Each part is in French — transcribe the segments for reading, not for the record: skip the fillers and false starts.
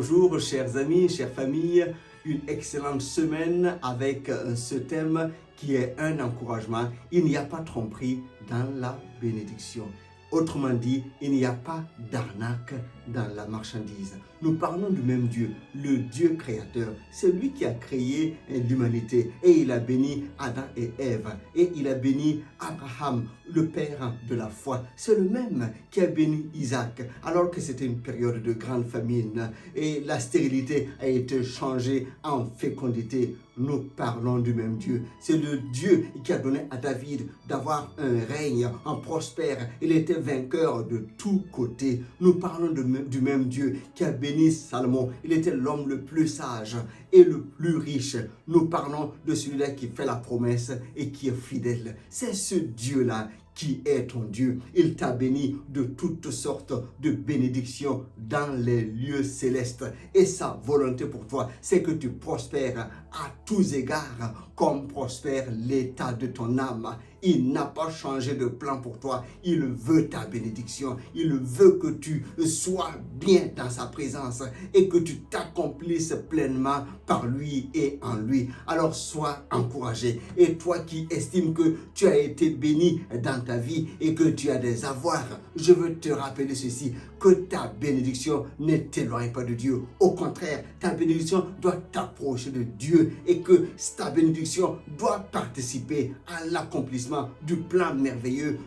Bonjour chers amis, chères familles, une excellente semaine avec ce thème qui est un encouragement. Il n'y a pas de tromperie dans la bénédiction. Autrement dit, il n'y a pas d'arnaque dans la marchandise. Nous parlons du même Dieu, le Dieu créateur. C'est lui qui a créé l'humanité et il a béni Adam et Ève et il a béni Abraham, le père de la foi. C'est le même qui a béni Isaac alors que c'était une période de grande famine et la stérilité a été changée en fécondité. Nous parlons du même Dieu. C'est le Dieu qui a donné à David d'avoir un règne en prospère. Il était vainqueur de tous côtés. Nous parlons du même Dieu qui a béni Salomon. Il était l'homme le plus sage et le plus riche. Nous parlons de celui-là qui fait la promesse et qui est fidèle. C'est ce Dieu-là qui est ton Dieu. Il t'a béni de toutes sortes de bénédictions dans les lieux célestes. Et sa volonté pour toi, c'est que tu prospères à tous égards, comme prospère l'état de ton âme. Il n'a pas changé de plan pour toi. Il veut ta bénédiction. Il veut que tu sois bien dans sa présence et que tu t'accomplisses pleinement par lui et en lui. Alors sois encouragé. Et toi qui estimes que tu as été béni dans ta vie et que tu as des avoirs, je veux te rappeler ceci, que ta bénédiction ne t'éloigne pas de Dieu. Au contraire, ta bénédiction doit t'approcher de Dieu et que ta bénédiction doit participer à l'accomplissement du plan merveilleux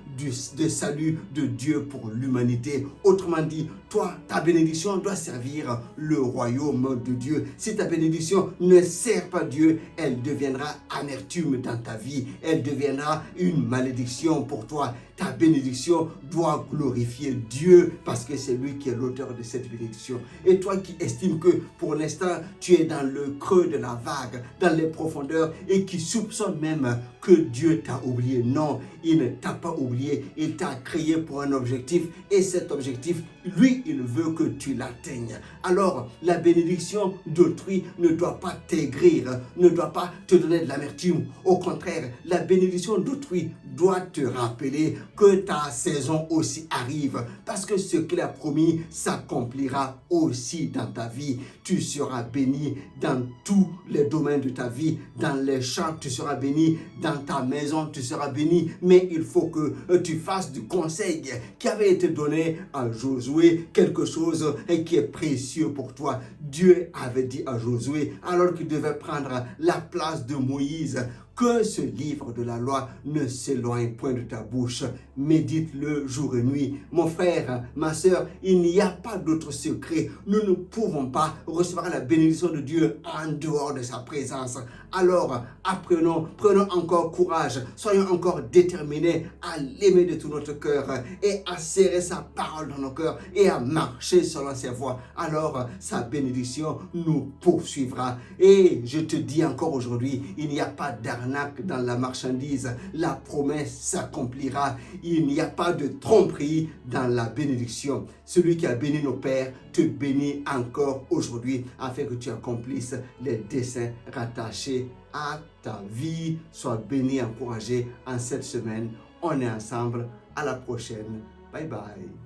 de salut de Dieu pour l'humanité. Autrement dit, toi, ta bénédiction doit servir le royaume de Dieu. Si ta bénédiction ne sert pas Dieu, elle deviendra amertume dans ta vie. Elle deviendra une malédiction pour toi. Ta bénédiction doit glorifier Dieu parce que c'est lui qui est l'auteur de cette bénédiction. Et toi qui estimes que pour l'instant, tu es dans le creux de la vague, dans les profondeurs et qui soupçonne même que Dieu t'a oublié. Non, il ne t'a pas oublié. Il t'a créé pour un objectif et cet objectif, lui, il veut que tu l'atteignes. Alors, la bénédiction d'autrui ne doit pas t'aigrir, ne doit pas te donner de l'amertume. Au contraire, la bénédiction d'autrui doit te rappeler que ta saison aussi arrive parce que ce qu'il a promis s'accomplira aussi dans ta vie. Tu seras béni dans tous les domaines de ta vie. Dans les champs, tu seras béni. Dans ta maison, tu seras béni. Mais il faut que tu fasses du conseil qui avait été donné à Josué, quelque chose qui est précieux pour toi. Dieu avait dit à Josué, alors qu'il devait prendre la place de Moïse, que ce livre de la loi ne s'éloigne point de ta bouche. Médite-le jour et nuit. Mon frère, ma soeur, il n'y a pas d'autre secret. Nous ne pouvons pas recevoir la bénédiction de Dieu en dehors de sa présence. Alors, prenons encore courage. Soyons encore déterminés à l'aimer de tout notre cœur et à serrer sa parole dans nos cœurs et à marcher selon ses voies. Alors, sa bénédiction nous poursuivra. Et je te dis encore aujourd'hui, il n'y a pas d'arnaque dans la marchandise. La promesse s'accomplira. Il n'y a pas de tromperie dans la bénédiction. Celui qui a béni nos pères te bénit encore aujourd'hui afin que tu accomplisses les desseins rattachés à ta vie. Sois béni, encouragé en cette semaine. On est ensemble. À la prochaine. Bye bye.